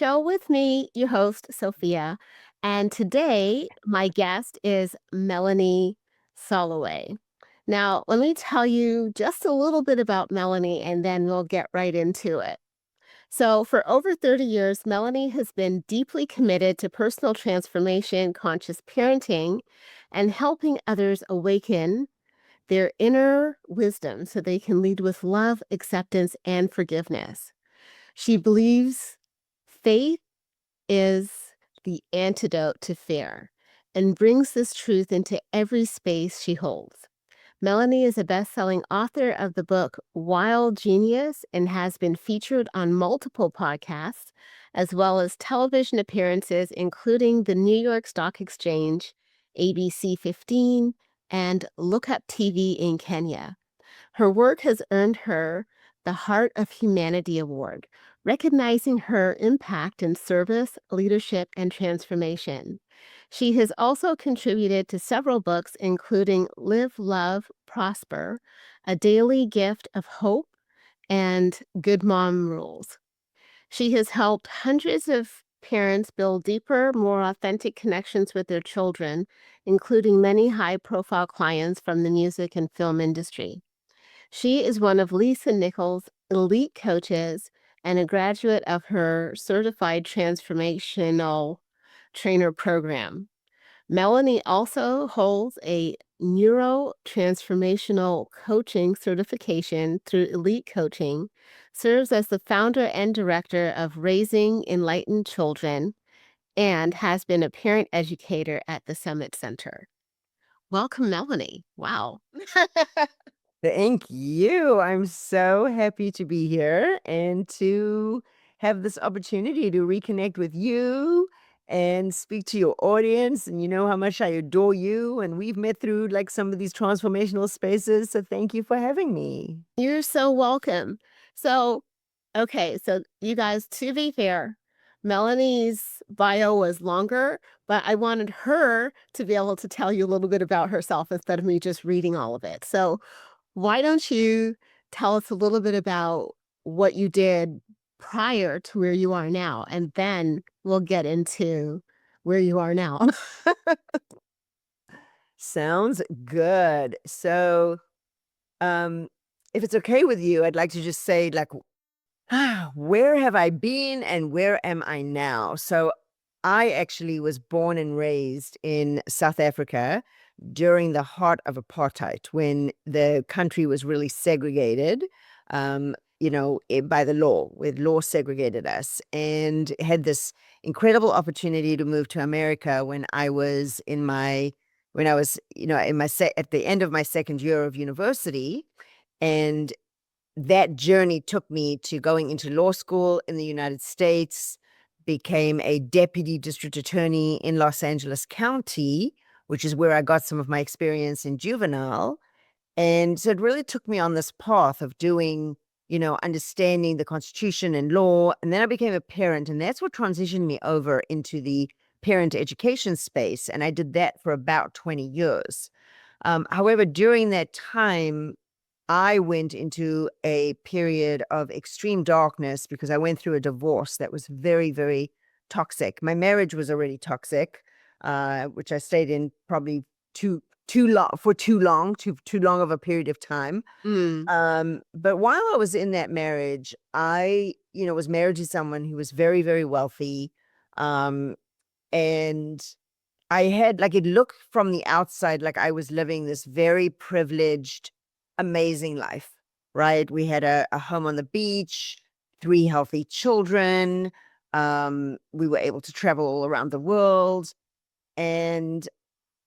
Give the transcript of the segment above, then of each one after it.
show with me, your host, Sophia. And today, my guest is Melanie Soloway. Now, let me tell you just a little bit about Melanie, and then we'll get right into it. So, for over 30 years, Melanie has been deeply committed to personal transformation, conscious parenting, and helping others awaken their inner wisdom so they can lead with love, acceptance, and forgiveness. She believes faith is the antidote to fear and brings this truth into every space she holds. Melanie is a best-selling author of the book Wild Genius and has been featured on multiple podcasts, as well as television appearances, including the New York Stock Exchange, ABC 15, and Look Up TV in Kenya. Her work has earned her the Heart of Humanity Award, recognizing her impact in service, leadership, and transformation. She has also contributed to several books, including Live, Love, Prosper, A Daily Gift of Hope, and Good Mom Rules. She has helped hundreds of parents build deeper, more authentic connections with their children, including many high profile clients from the music and film industry. She is one of Lisa Nichols' elite coaches and a graduate of her certified transformational trainer program. Melanie also holds a neuro-transformational coaching certification through Elite Coaching, serves as the founder and director of Raising Enlightened Children, and has been a parent educator at the Summit Center. Welcome, Melanie. Wow. Thank you. I'm so happy to be here and to have this opportunity to reconnect with you and speak to your audience. And you know how much I adore you. And we've met through like some of these transformational spaces. So thank you for having me. You're so welcome. So, okay, so you guys, to be fair, Melanie's bio was longer, but I wanted her to be able to tell you a little bit about herself instead of me just reading all of it. So, why don't you tell us a little bit about what you did prior to where you are now, and then we'll get into where you are now. Sounds good. So, um, if it's okay with you, I'd like to just say, like, where have I been and where am I now? So, I actually was born and raised in South Africa during the heart of apartheid when the country was really segregated, by the law, where law segregated us, and had this incredible opportunity to move to America when I was, at the end of my second year of university. And that journey took me to going into law school in the United States, became a deputy district attorney in Los Angeles County, which is where I got some of my experience in juvenile. And so it really took me on this path of doing, understanding the Constitution and law. And then I became a parent, and that's what transitioned me over into the parent education space. And I did that for about 20 years. However, during that time, I went into a period of extreme darkness because I went through a divorce that was very, very toxic. My marriage was already toxic, which I stayed in probably too long of a period of time. But while I was in that marriage, I, was married to someone who was very, very wealthy. And I had like it looked from the outside like I was living this very privileged, amazing life, right? We had a home on the beach, 3 healthy children. We were able to travel all around the world. And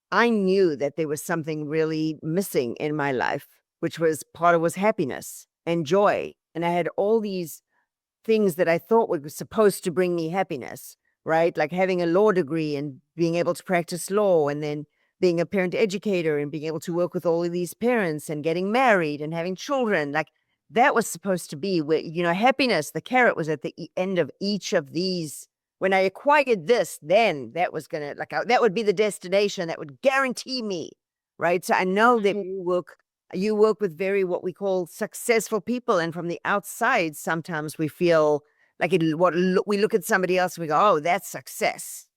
I knew that there was something really missing in my life, which was part of was happiness and joy. And I had all these things that I thought were supposed to bring me happiness, right? Like having a law degree and being able to practice law, and then being a parent educator and being able to work with all of these parents and getting married and having children. Like that was supposed to be where, happiness, the carrot was at the end of each of these. When I acquired this, then that was going to that would be the destination that would guarantee me, right? So I know that you work with very what we call successful people, and from the outside sometimes we feel Like we look at somebody else and we go, oh, that's success.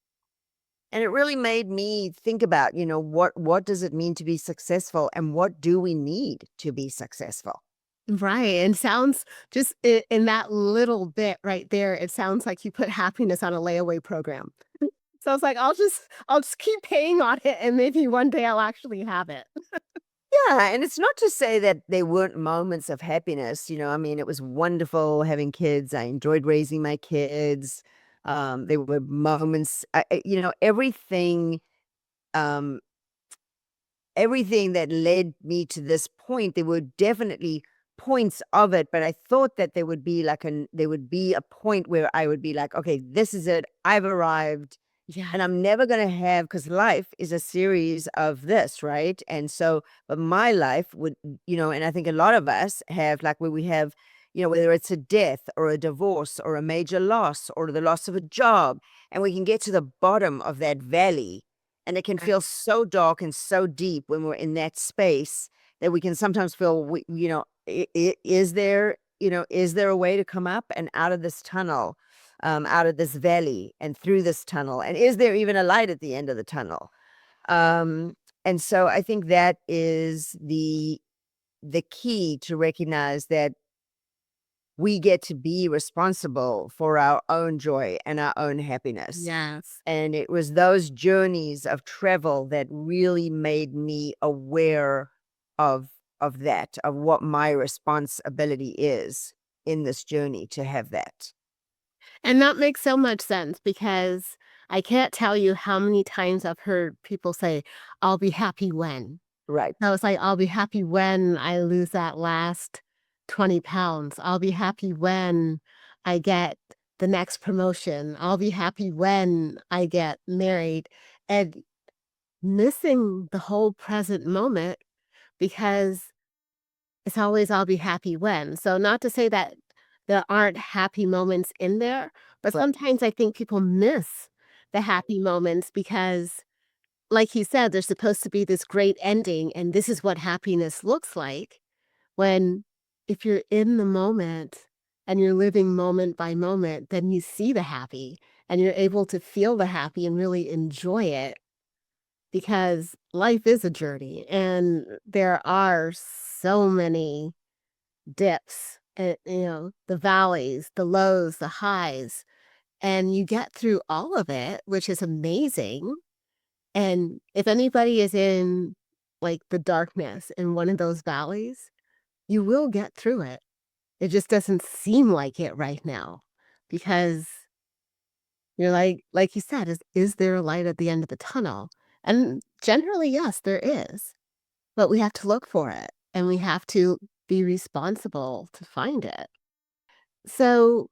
And it really made me think about, what does it mean to be successful and what do we need to be successful? Right, and sounds just in that little bit right there, it sounds like you put happiness on a layaway program. So it's like, I'll just keep paying on it, and maybe one day I'll actually have it. Yeah, and it's not to say that there weren't moments of happiness, I mean, it was wonderful having kids. I enjoyed raising my kids. There were moments, um, everything that led me to this point, there were definitely points of it, but I thought that there would be a point where I would be like, okay, this is it. I've arrived. Yeah. And I'm never gonna have, because life is a series of this, right? And so, but my life would, and I think a lot of us have, like, where we have, whether it's a death or a divorce or a major loss or the loss of a job, and we can get to the bottom of that valley, and it can feel so dark and so deep when we're in that space that we can sometimes feel, is there a way to come up and out of this tunnel? Out of this valley and through this tunnel? And is there even a light at the end of the tunnel? Um, and so I think that is the key to recognize that we get to be responsible for our own joy and our own happiness. Yes. And it was those journeys of travel that really made me aware of of what my responsibility is in this journey to have that. And that makes so much sense because I can't tell you how many times I've heard people say, "I'll be happy when." Right. So it's like, "I'll be happy when I lose that last 20 pounds. I'll be happy when I get the next promotion. I'll be happy when I get married." And missing the whole present moment because it's always "I'll be happy when." So not to say that there aren't happy moments in there, but Right. sometimes I think people miss the happy moments because, like you said, there's supposed to be this great ending, and this is what happiness looks like, when if you're in the moment and you're living moment by moment, then you see the happy, and you're able to feel the happy and really enjoy it because life is a journey, and there are so many dips, the valleys, the lows, the highs, and you get through all of it, which is amazing. And if anybody is in like the darkness in one of those valleys, you will get through it. It just doesn't seem like it right now because you're like you said, is there a light at the end of the tunnel? And generally, yes, there is, but we have to look for it and we have to be responsible to find it. So,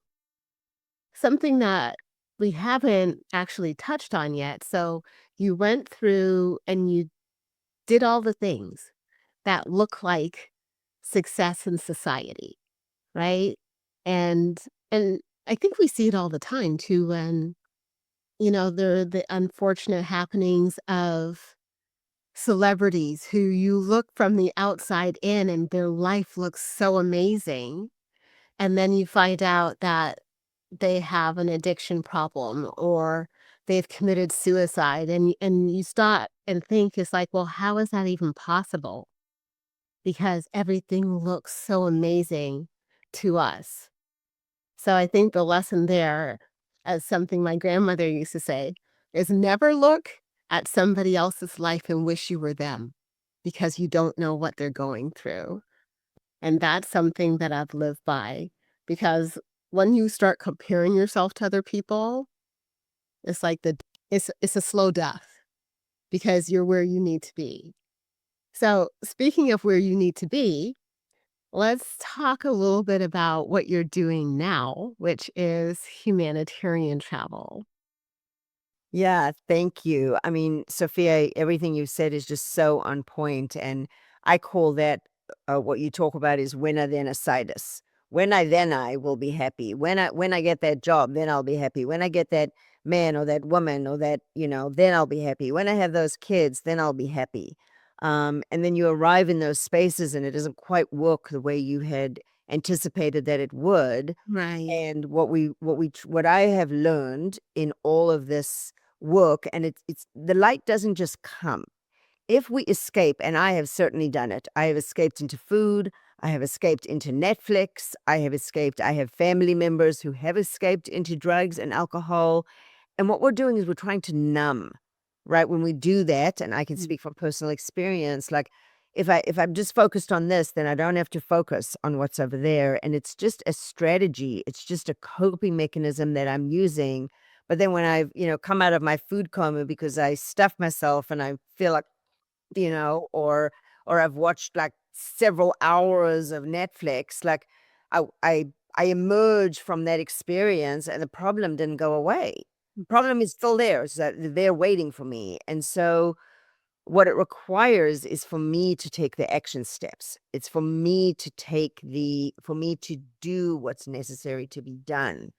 something that we haven't actually touched on yet. So, you went through and you did all the things that look like success in society, right? And and I think we see it all the time too when, there are the unfortunate happenings of celebrities who you look from the outside in and their life looks so amazing. And then you find out that they have an addiction problem or they've committed suicide and you stop and think it's like, well, how is that even possible? Because everything looks so amazing to us. So I think the lesson there, as something my grandmother used to say, is never look at somebody else's life and wish you were them because you don't know what they're going through. And that's something that I've lived by because when you start comparing yourself to other people, it's like it's a slow death because you're where you need to be. So, speaking of where you need to be, let's talk a little bit about what you're doing now, which is humanitarian travel. Yeah, thank you. I mean, Sophia, everything you said is just so on point, and I call that what you talk about is winner then a situs. When I then I will be happy. When I get that job, then I'll be happy. When I get that man or that woman or that then I'll be happy. When I have those kids, then I'll be happy. And then you arrive in those spaces, and it doesn't quite work the way you had anticipated that it would. Right. And what I have learned in all of this work, and it's the light doesn't just come. If we escape, and I have certainly done it, I have escaped into food, I have escaped into Netflix, I have family members who have escaped into drugs and alcohol. And what we're doing is we're trying to numb, right? When we do that, and I can Mm. speak from personal experience, like if I'm just focused on this, then I don't have to focus on what's over there. And it's just a strategy. It's just a coping mechanism that I'm using. But then when I've, come out of my food coma because I stuffed myself and I feel like, or I've watched like several hours of Netflix, like I I I emerge from that experience and the problem didn't go away. The problem is still there. It's that they're waiting for me. And so what it requires is for me to take the action steps. It's for me to do what's necessary to be done.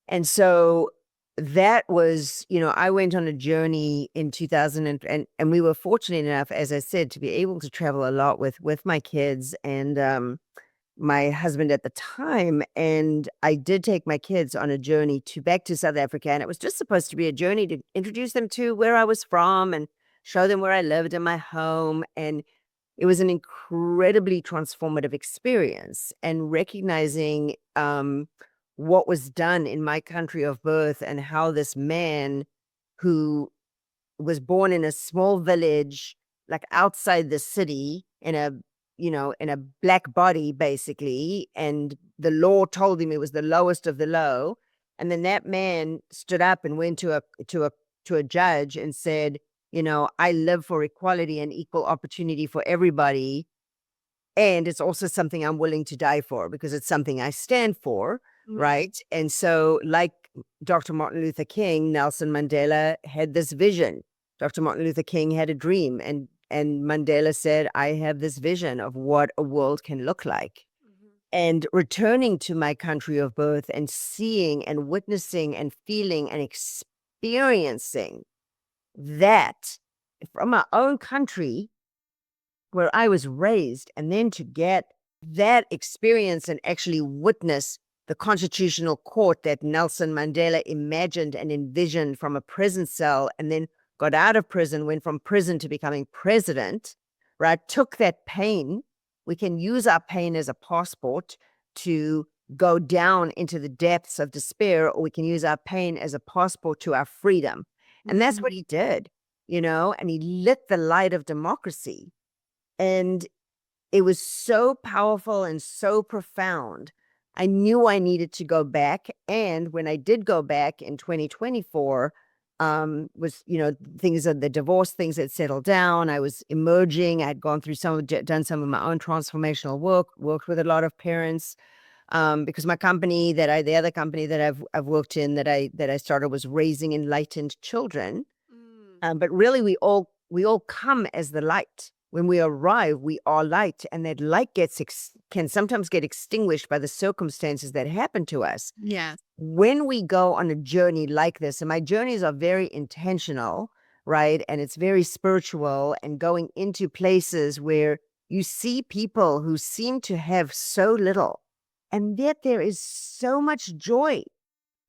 And so that was, I went on a journey in 2000 and we were fortunate enough, as I said, to be able to travel a lot with my kids and my husband at the time. And I did take my kids on a journey to back to South Africa. And it was just supposed to be a journey to introduce them to where I was from and show them where I lived in my home. And it was an incredibly transformative experience, and recognizing what was done in my country of birth and how this man who was born in a small village, like outside the city, in a black body, basically. And the law told him it was the lowest of the low. And then that man stood up and went to a judge and said, I live for equality and equal opportunity for everybody. And it's also something I'm willing to die for because it's something I stand for. Right. Right. And so, like Dr. Martin Luther King, Nelson Mandela had this vision. Dr. Martin Luther King had a dream, and Mandela said, I have this vision of what a world can look like. Mhm. And returning to my country of birth and seeing and witnessing and feeling and experiencing that from my own country where I was raised, and then to get that experience and actually witness the constitutional court that Nelson Mandela imagined and envisioned from a prison cell, and then got out of prison, went from prison to becoming president, right? Took that pain. We can use our pain as a passport to go down into the depths of despair, or we can use our pain as a passport to our freedom. And that's what Mhm. he did, and he lit the light of democracy. And it was so powerful and so profound. I knew I needed to go back. And when I did go back in 2024, was, things of the divorce, things had settled down. I was emerging. I had gone through done some of my own transformational work, worked with a lot of parents. Because the other company that I've worked in that I started was raising enlightened children. Mm. But really, we all come as the light. When we arrive, we are light, and that light can sometimes get extinguished by the circumstances that happen to us. Yes. When we go on a journey like this, and my journeys are very intentional, right? And it's very spiritual, and going into places where you see people who seem to have so little, and yet there is so much joy,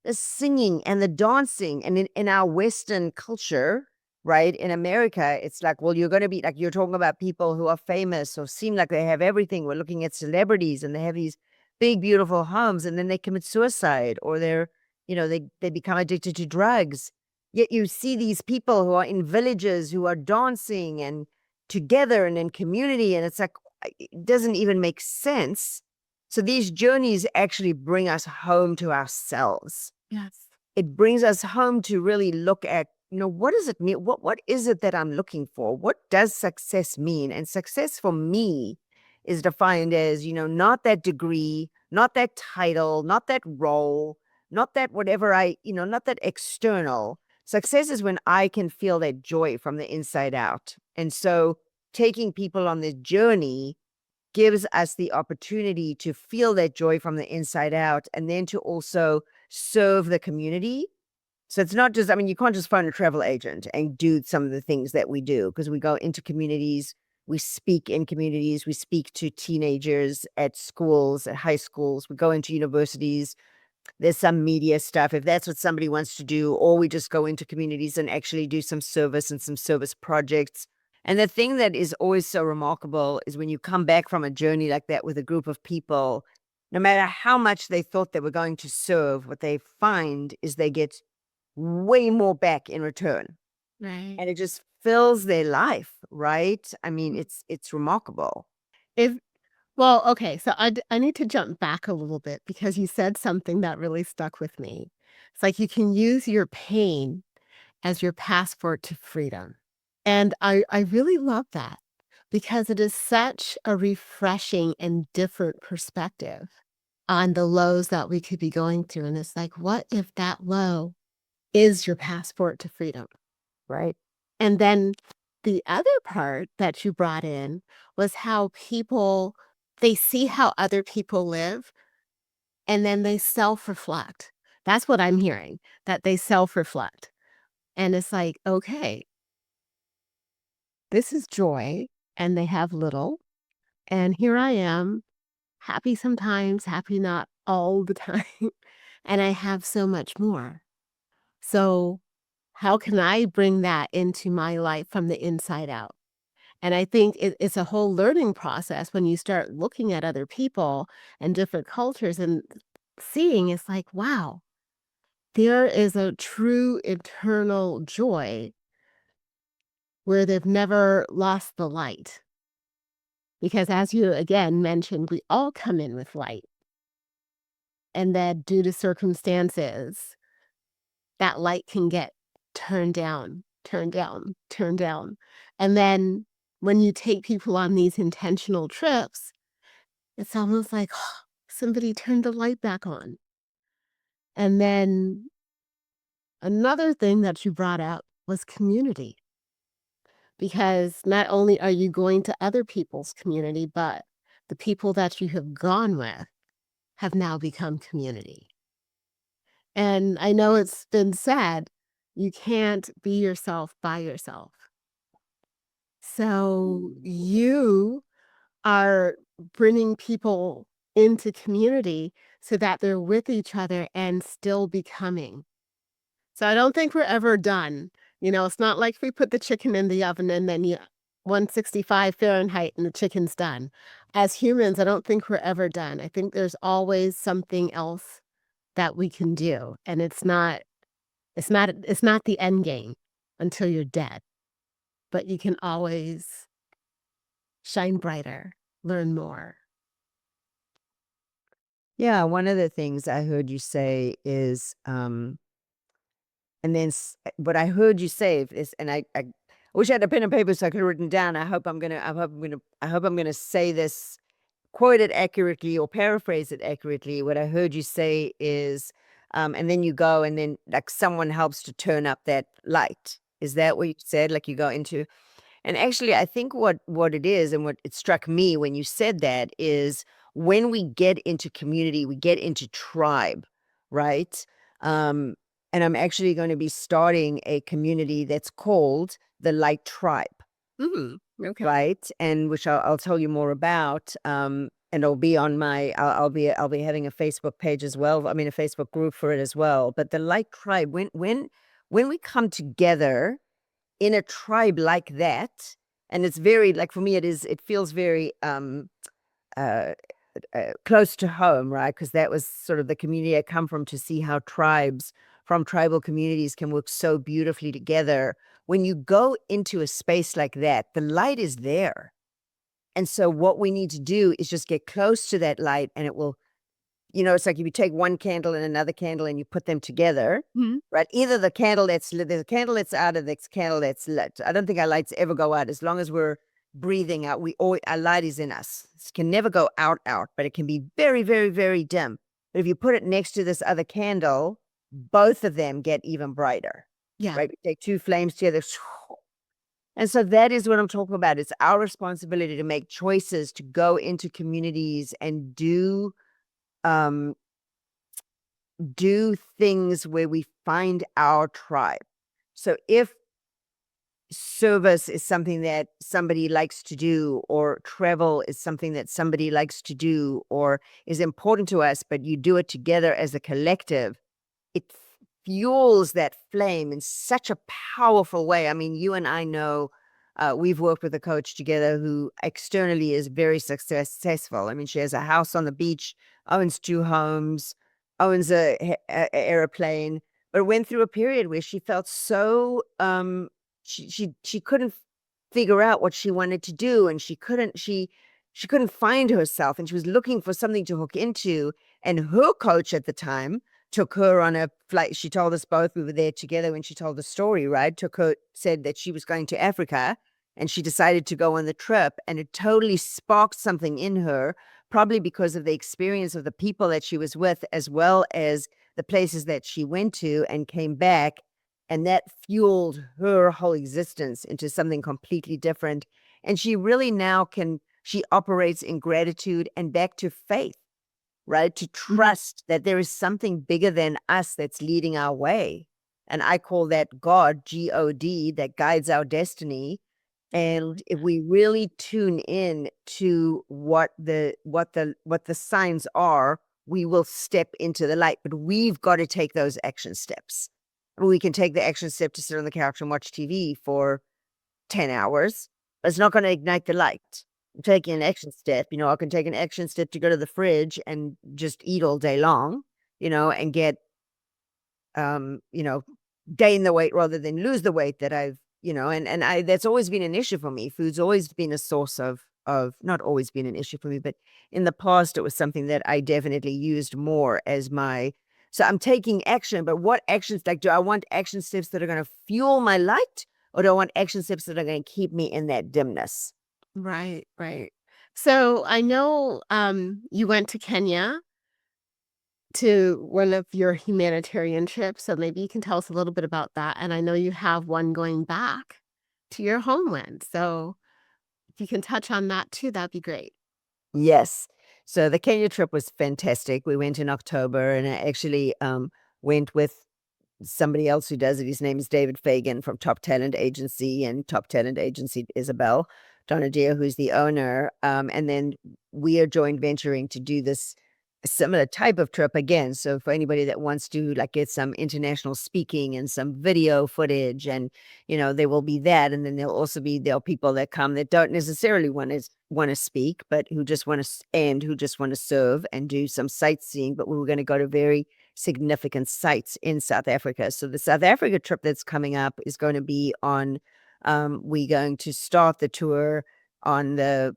the singing and the dancing. And in our Western culture, right, in America, it's like, well, you're going to be like, you're talking about people who are famous or seem like they have everything. We're looking at celebrities and they have these big, beautiful homes, and then they commit suicide, or they become addicted to drugs. Yet you see these people who are in villages who are dancing and together and in community. And it's like, it doesn't even make sense. So these journeys actually bring us home to ourselves. Yes. It brings us home to really look at, what does it mean? What is it that I'm looking for? What does success mean? And success for me is defined as, not that degree, not that title, not that role, not that whatever not that external. Success is when I can feel that joy from the inside out. And so taking people on this journey gives us the opportunity to feel that joy from the inside out, and then to also serve the community. So it's not just, you can't just phone a travel agent and do some of the things that we do, because we go into communities, We speak in communities, we speak to teenagers at schools, at high schools, we go into universities. There's some media stuff, if that's what somebody wants to do, or we just go into communities and actually do some service and some service projects. And the thing that is always so remarkable is when you come back from a journey like that with a group of people, no matter how much they thought they were going to serve, what they find is they get way more back in return. Right. And it just fills their life, right? I mean, it's remarkable. If Well, okay, so I need to jump back a little bit because you said something that really stuck with me. It's like you can use your pain as your passport to freedom. And I really love that because it is such a refreshing and different perspective on the lows that we could be going through. And it's like, what if that low is your passport to freedom? Right. And then the other part that you brought in was how people they see how other people live and then they self-reflect. That's what I'm hearing, that they self-reflect. And it's like, okay, this is joy and they have little. And here I am, happy sometimes, happy not all the time. And I have so much more. So how can I bring that into my life from the inside out? And I think it's a whole learning process when you start looking at other people and different cultures and seeing it's like, wow, there is a true internal joy where they've never lost the light. Because as you again mentioned, we all come in with light. And that due to circumstances, that light can get turned down, turned down, turned down. And then when you take people on these intentional trips, it's almost like somebody turned the light back on. And then another thing that you brought up was community, because not only are you going to other people's community, but the people that you have gone with have now become community. And I know it's been said, you can't be yourself by yourself. So you are bringing people into community so that they're with each other and still becoming. So I don't think we're ever done. It's not like we put the chicken in the oven and then 165 Fahrenheit and the chicken's done. As humans, I don't think we're ever done. I think there's always something else that we can do. And it's not the end game until you're dead. But you can always shine brighter, learn more. Yeah, one of the things I heard you say is, and then what I heard you say is, and I wish I had a pen and paper so I could have written down. I hope I'm gonna say this, quote it accurately or paraphrase it accurately. What I heard you say is, and then you go and then like someone helps to turn up that light. Is that what you said? Like you go into, and actually, I think what it is and what it struck me when you said that is when we get into community, we get into tribe, right? Um, and I'm actually going to be starting a community that's called the Light Tribe, Okay. right? And which I'll tell you more about. And it'll be on my. I'll be having a Facebook page as well. I mean, a Facebook group for it as well. But the Light Tribe, when we come together in a tribe like that, and it's very like for me it feels very uh, close to home, right? Because that was sort of the community I come from, to see how tribes from tribal communities can work so beautifully together. When you go into a space like that, the light is there, and so what we need to do is just get close to that light, and it will, it's like if you take one candle and another candle and you put them together, Mhm. right? Either the candle that's lit, there's a candle that's out, or the candle that's lit. I don't think our lights ever go out as long as we're breathing out. Our light is in us. It can never go out, but it can be very, very, very dim. But if you put it next to this other candle, both of them get even brighter, Yeah. right? We take two flames together. And so that is what I'm talking about. It's our responsibility to make choices, to go into communities and um, do things where we find our tribe. So if service is something that somebody likes to do, or travel is something that somebody likes to do, or is important to us, but you do it together as a collective, it fuels that flame in such a powerful way. I mean, you and I know we've worked with a coach together who externally is very successful. I mean, she has a house on the beach, owns 2 homes, owns a airplane, but went through a period where she felt so she couldn't figure out what she wanted to do, and she couldn't find herself, and she was looking for something to hook into. And her coach at the time took her on a flight. She told us both, we were there together when she told the story, right? Said that she was going to Africa, and she decided to go on the trip, and it totally sparked something in her, probably because of the experience of the people that she was with, as well as the places that she went to and came back. And that fueled her whole existence into something completely different. And she really now she operates in gratitude and back to faith, right? To Mhm. trust that there is something bigger than us that's leading our way. And I call that God, God, that guides our destiny. And if we really tune in to what the signs are, we will step into the light. But we've got to take those action steps. We can take the action step to sit on the couch and watch TV for 10 hours, but it's not going to ignite the light. I'm taking an action step, I can take an action step to go to the fridge and just eat all day long, and get, um, you know, gain the weight rather than lose the weight that that's always been an issue for me. Food's always been a source of not always been an issue for me, but in the past it was something that I definitely used more as so I'm taking action, but what actions, like, do I want action steps that are going to fuel my light, or do I want action steps that are going to keep me in that dimness? Right, right. So I know you went to Kenya to one of your humanitarian trips, so maybe you can tell us a little bit about that. And I know you have one going back to your homeland. So if you can touch on that too, that'd be great. Yes. So the Kenya trip was fantastic. We went in October, and I actually went with somebody else who does it. His name is David Fagan from Top Talent Agency, and Top Talent Agency Isabel Donadio, who's the owner. And then we are joint venturing to do this similar type of trip again. So for anybody that wants to, like, get some international speaking and some video footage, and there will be that. And then there'll people that come that don't necessarily want to speak, but who just want to serve and do some sightseeing. But we were going to go to very significant sites in South Africa. So the South Africa trip that's coming up is going to be on, we're going to start the tour on the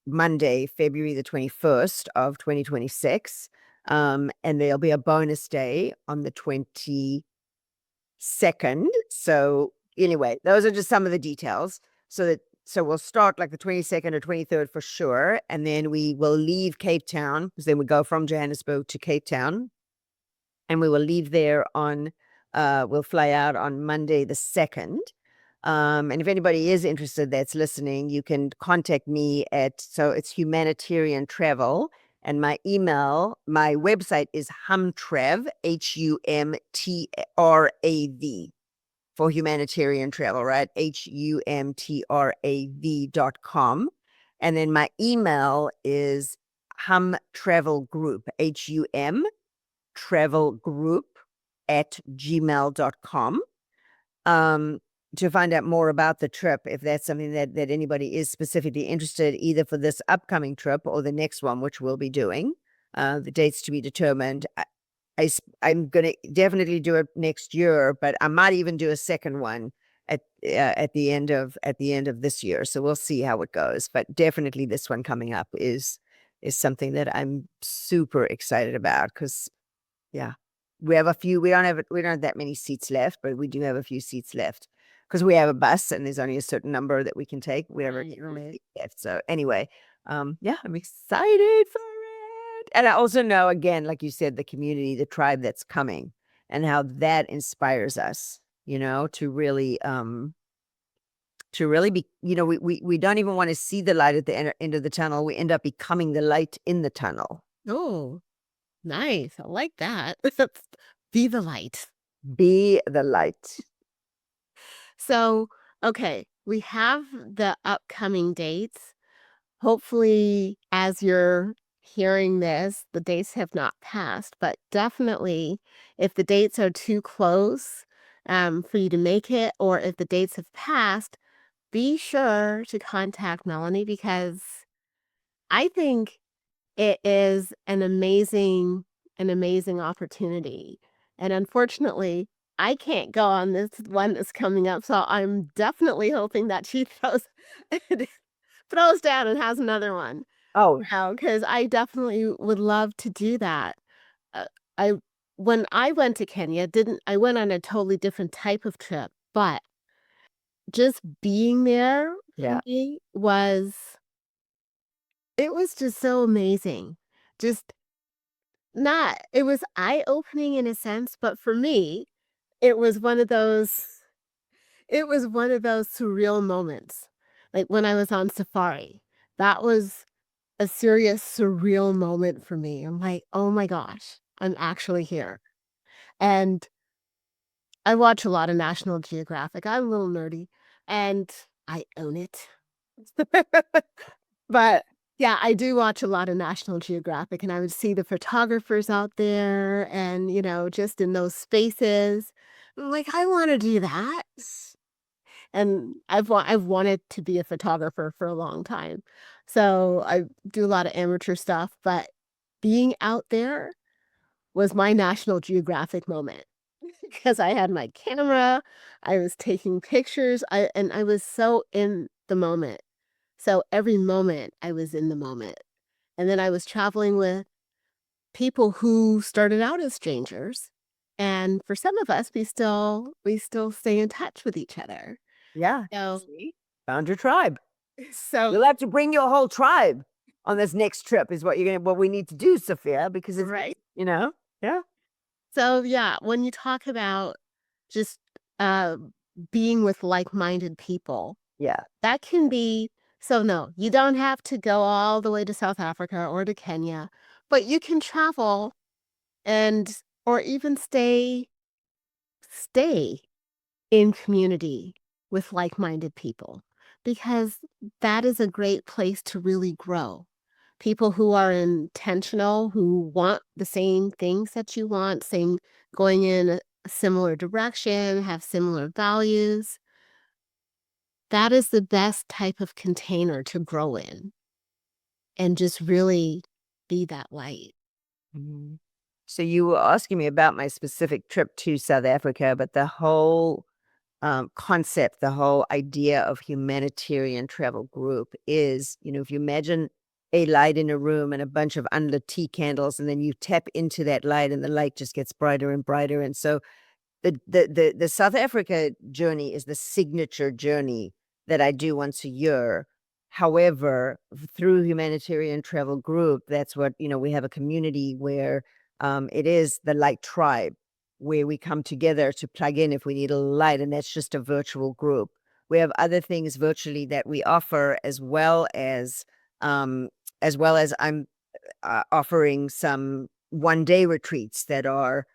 Monday, February the 21st of 2026. And there'll be a bonus day on the 22nd. So anyway, those are just some of the details. So we'll start like the 22nd or 23rd for sure. And then we will leave Cape Town, because then we go from Johannesburg to Cape Town, and we will leave there we'll fly out on Monday the 2nd. And if anybody is interested that's listening, you can contact me so it's Humanitarian Travel, and my website is humtrav, HUMTRAV, for Humanitarian Travel, right? HUMTRAV.com. And then my email is humtravelgroup, travelgroup@gmail.com, to find out more about the trip, if that's something that anybody is specifically interested, either for this upcoming trip or the next one, which we'll be doing. The dates to be determined. I'm going to definitely do it next year, but I might even do a second one at the end of this year. So we'll see how it goes. But definitely this one coming up is something that I'm super excited about, because yeah. We have a few. We don't have that many seats left, but we do have a few seats left, because we have a bus and there's only a certain number that we can take. We have a Right, right. seat left. So anyway, yeah, I'm excited for it. And I also know, again, like you said, the community, the tribe that's coming, and how that inspires us, to really be, we don't even want to see the light at the end of the tunnel. We end up becoming the light in the tunnel. Oh, nice. I like that. Be the light. Be the light. So, okay. we have the upcoming dates. Hopefully, as you're hearing this, the dates have not passed, but definitely if the dates are too close for you to make it, or if the dates have passed, be sure to contact Melanie because I think it is an amazing opportunity. And unfortunately, I can't go on this one that's coming up, so I'm definitely hoping that she throws down and has another one. Oh, Because I definitely would love to do that. Uh, I when I went to Kenya, didn't I went on a totally different type of trip, but just being there for yeah. me was it was just so amazing. Just not it was eye-opening in a sense, but for me, it was one of those it was one of those surreal moments. Like when I was on safari. That was a serious surreal moment for me. I'm like, "Oh my gosh, I'm actually here." And I watch a lot of National Geographic. I'm a little nerdy, and I own it. But, yeah, I do watch a lot of National Geographic, and I would see the photographers out there and, just in those spaces. I'm like, "I wanna do that." And I've wanted to be a photographer for a long time. So, I do a lot of amateur stuff, but being out there was my National Geographic moment because I had my camera, I was taking pictures, I was so in the moment. So every moment I was in the moment. And then I was traveling with people who started out as strangers. And for some of us, we still stay in touch with each other. Yeah. So See? Found your tribe. so You'll have to bring your whole tribe on this next trip is what we need to do, Sophia, because it's, right. yeah. So yeah, when you talk about just uh being with like-minded people, Yeah. that can be so no, you don't have to go all the way to South Africa or to Kenya, but you can travel and or even stay in community with like-minded people because that is a great place to really grow. People who are intentional, who want the same things that you want, same going in a similar direction, have similar values. That is the best type of container to grow in and just really be that light. Mhm. So you were asking me about my specific trip to South Africa, but the whole concept, the whole idea of humanitarian travel group is, if you imagine a light in a room and a bunch of unlit tea candles, and then you tap into that light and the light just gets brighter and brighter. And so the South Africa journey is the signature journey that I do once a year. However, through Humanitarian Travel Group, that's what, we have a community where it is the light tribe where we come together to plug in if we need a light, and that's just a virtual group. We have other things virtually that we offer as well as I'm offering some one-day retreats that are,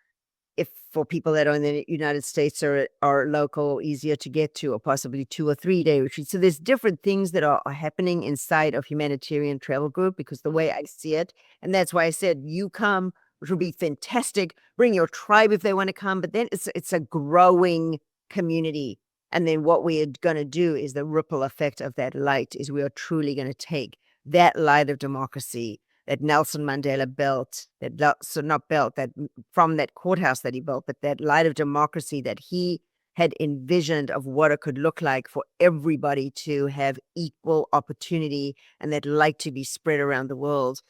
if for people that are in the United States are local, easier to get to, or possibly 2 or 3-day retreats. So there's different things that are happening inside of Humanitarian Travel Group, because the way I see it, and that's why I said you come, which would be fantastic. Bring your tribe if they want to come, but then it's a growing community. And then what we are going to do is the ripple effect of that light is we are truly going to take that light of democracy that Nelson Mandela built, so not built, that from that courthouse that he built, but that light of democracy that he had envisioned of what it could look like for everybody to have equal opportunity and that light to be spread around the world,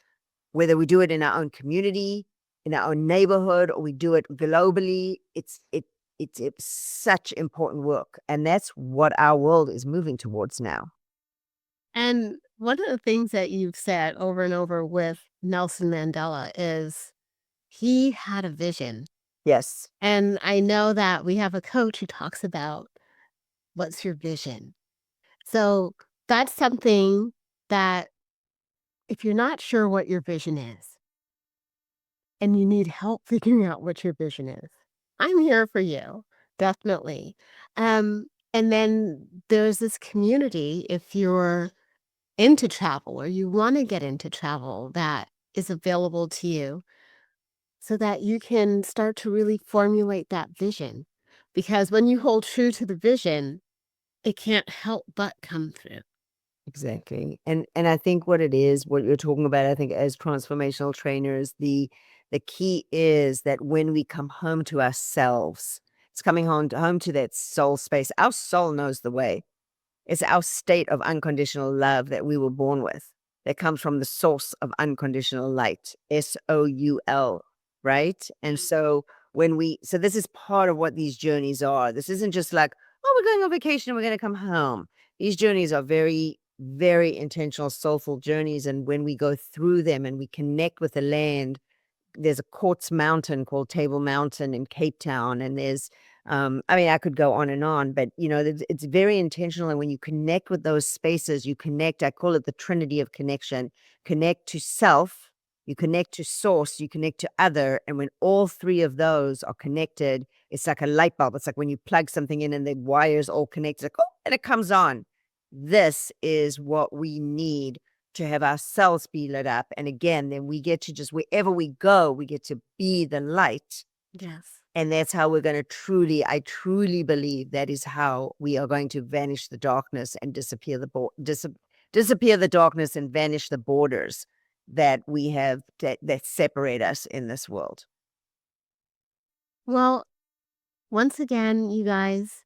whether we do it in our own community, in our own neighborhood, or we do it globally. It's such important work. And that's what our world is moving towards now. And one of the things that you've said over and over with Nelson Mandela is he had a vision. Yes. And I know that we have a coach who talks about what's your vision. So that's something that if you're not sure what your vision is and you need help figuring out what your vision is, I'm here for you. Definitely. And then there's this community, if you're into travel or you want to get into travel, that is available to you so that you can start to really formulate that vision. Because when you hold true to the vision, it can't help but come through. Exactly. And I think what it is, what you're talking about, I think as transformational trainers, the key is that when we come home to ourselves, it's coming home to that soul space. Our soul knows the way. It's our state of unconditional love that we were born with, that comes from the source of unconditional light, SOUL, right? And so so this is part of what these journeys are. This isn't just like, oh, we're going on vacation and we're going to come home. These journeys are very, very intentional, soulful journeys. And when we go through them and we connect with the land, there's a quartz mountain called Table Mountain in Cape Town, and there's I mean, I could go on and on, but it's very intentional. And when you connect with those spaces, you connect, I call it the trinity of connection. Connect to self, you connect to source, you connect to other, and when all three of those are connected, it's like a light bulb. It's like when you plug something in and the wires all connect, like, oh, and it comes on. This is what we need to have our cells be lit up. And again, then we get to just wherever we go, we get to be the light. Yes. And that's how we're going to I truly believe that is how we are going to vanish the darkness and disappear disappear the darkness and vanish the borders that we have that separate us in this world. Well, once again, you guys,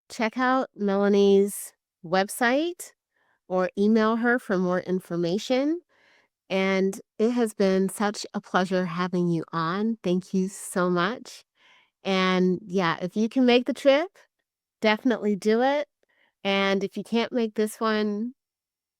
check out Melanie's website or email her for more information. And it has been such a pleasure having you on. Thank you so much. And yeah, if you can make the trip, definitely do it. And if you can't make this one,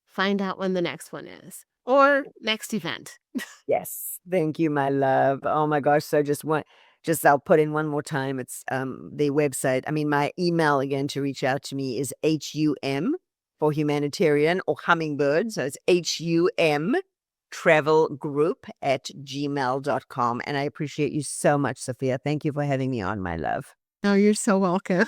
find out when the next one is or next event. Yes. Thank you, my love. Oh my gosh. So just I'll put in one more time. It's the website. I mean, my email again to reach out to me is HUM for humanitarian or hummingbird. So it's HUM travel group at gmail.com. And I appreciate you so much, Sophia. Thank you for having me on, my love. Oh, you're so welcome.